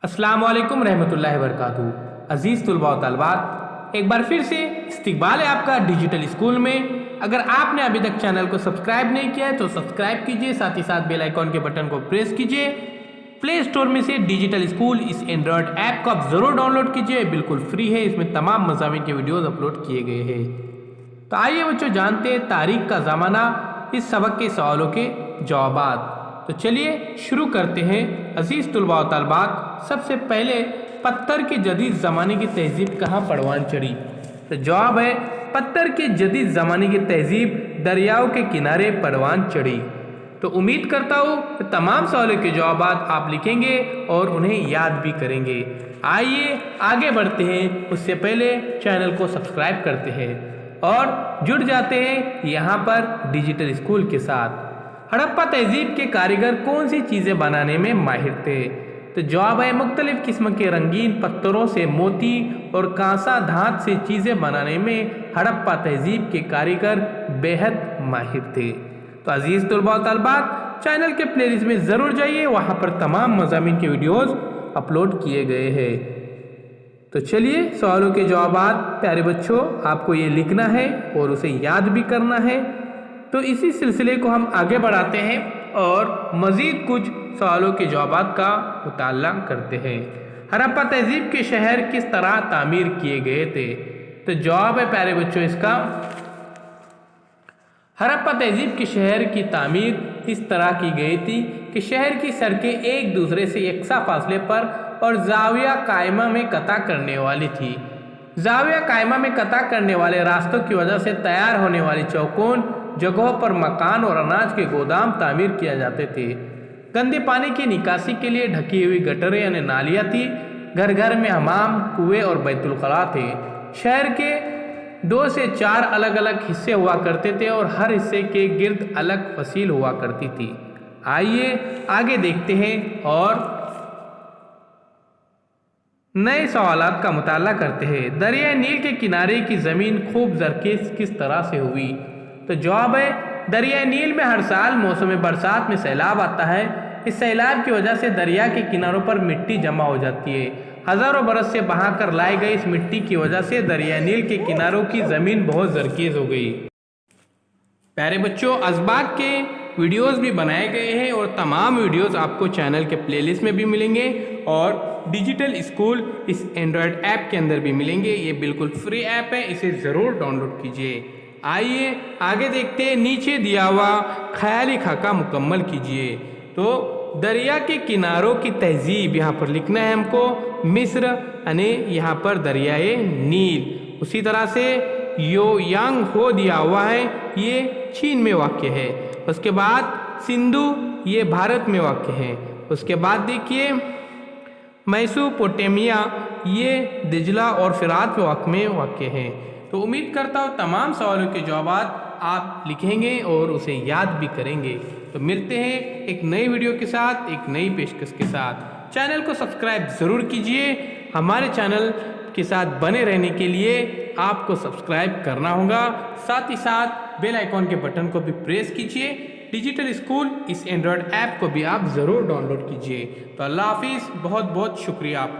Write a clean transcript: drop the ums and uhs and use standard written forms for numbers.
अस्सलाम वालेकुम रहमतुल्लाहि वबरकातुहू। अजीज़ तुलबा व तलबात, एक बार फिर से इस्तकबाल है आपका डिजिटल स्कूल में। अगर आपने अभी तक चैनल को सब्सक्राइब नहीं किया है तो सब्सक्राइब कीजिए, साथ ही साथ बेल आइकॉन के बटन को प्रेस कीजिए। प्ले स्टोर में से डिजिटल स्कूल इस एंड्रॉयड ऐप को आप ज़रूर डाउनलोड कीजिए, बिल्कुल फ्री है। इसमें तमाम मज़ामीन के वीडियोज़ अपलोड किए गए हैं। तो आइए बच्चों जानते हैं तारीख का ज़माना, इस सबक के सवालों के जवाबात। तो चलिए शुरू करते हैं। अजीज़ तुलबा व तलबात, सबसे पहले पत्थर के जदीद ज़माने की तहजीब कहाँ परवान चढ़ी? तो जवाब है पत्थर के जदीद ज़माने की तहजीब दरियाओं के किनारे परवान चढ़ी। तो उम्मीद करता हूँ कि तमाम सवालों के जवाबात आप लिखेंगे और उन्हें याद भी करेंगे। आइए आगे बढ़ते हैं, उससे पहले चैनल को सब्सक्राइब करते हैं और जुड़ जाते हैं यहाँ पर डिजिटल स्कूल के साथ। हड़प्पा तहजीब के कारीगर कौन सी चीज़ें बनाने में माहिर थे? तो जवाब है मुख्तलिफ किस्म के रंगीन पत्थरों से मोती और कांसा धात से चीज़ें बनाने में हड़प्पा तहजीब के कारीगर बेहद माहिर थे। तो अजीज़ तुलबा व तलबात, चैनल के प्लेलिस्ट में ज़रूर जाइए, वहाँ पर तमाम मज़ामीन के वीडियोज़ अपलोड किए गए हैं। तो चलिए सवालों के जवाबात प्यारे बच्चों आपको ये लिखना है और उसे याद भी करना है। तो इसी सिलसिले को हम आगे बढ़ाते हैं और मज़ीद कुछ सवालों के जवाबात का मुताला करते हैं। हड़प्पा तहजीब के शहर किस तरह तामीर किए गए थे? तो जवाब है प्यारे बच्चों इसका, हड़प्पा तहजीब के शहर की तामीर इस तरह की गई थी कि शहर की सड़कें एक दूसरे से यकसा फासले पर और जाविया कायमा में कता करने वाली थी। जाविया कायमा में कता करने वाले रास्तों की वजह से तैयार होने वाली चौकोन जगहों पर मकान और अनाज के गोदाम तामीर किया जाते थे। गंदे पानी की निकासी के लिए ढकी हुई गटरें यानी नालियाँ थी। घर घर में हमाम, कुएं और बैतुल खला थे। शहर के 2 से 4 अलग अलग हिस्से हुआ करते थे और हर हिस्से के गिर्द अलग फसील हुआ करती थी। आइए आगे देखते हैं और नए सवालात का मुताला करते हैं। दरिया नील के किनारे की ज़मीन खूब जरखेज़ किस तरह से हुई? तो जवाब है दरिया नील में हर साल मौसम बरसात में सैलाब आता है। इस सैलाब की वजह से दरिया के किनारों पर मिट्टी जमा हो जाती है। हज़ारों बरस से बहा कर लाई गई इस मिट्टी की वजह से दरिया नील के किनारों की ज़मीन बहुत जरखेज़ हो गई। प्यारे बच्चों, असबाग के वीडियोस भी बनाए गए हैं और तमाम वीडियोस आपको चैनल के प्लेलिस्ट में भी मिलेंगे और डिजिटल स्कूल इस एंड्रॉयड ऐप के अंदर भी मिलेंगे। ये बिल्कुल फ्री ऐप है, इसे ज़रूर डाउनलोड कीजिए। आइए आगे देखते हैं। नीचे दिया हुआ ख्याली खाका मुकम्मल कीजिए। तो दरिया के किनारों की तहजीब यहाँ पर लिखना है हमको, मिस्र यानी यहाँ पर दरियाए नील। उसी तरह से योयांग हो दिया हुआ है, ये चीन में वाक़ है। उसके बाद सिंधु, ये भारत में वाक़ है। उसके बाद देखिए मेसोपोटामिया, ये दिजला और फिरात में वाक़ है। तो उम्मीद करता हूँ तमाम सवालों के जवाबात आप लिखेंगे और उसे याद भी करेंगे। तो मिलते हैं एक नई वीडियो के साथ, एक नई पेशकश के साथ। चैनल को सब्सक्राइब ज़रूर कीजिए। हमारे चैनल के साथ बने रहने के लिए आपको सब्सक्राइब करना होगा, साथ ही साथ बेल आइकॉन के बटन को भी प्रेस कीजिए। डिजिटल स्कूल इस एंड्रॉयड ऐप को भी आप ज़रूर डाउनलोड कीजिए। तो अल्लाह हाफिज़, बहुत बहुत शुक्रिया आपका।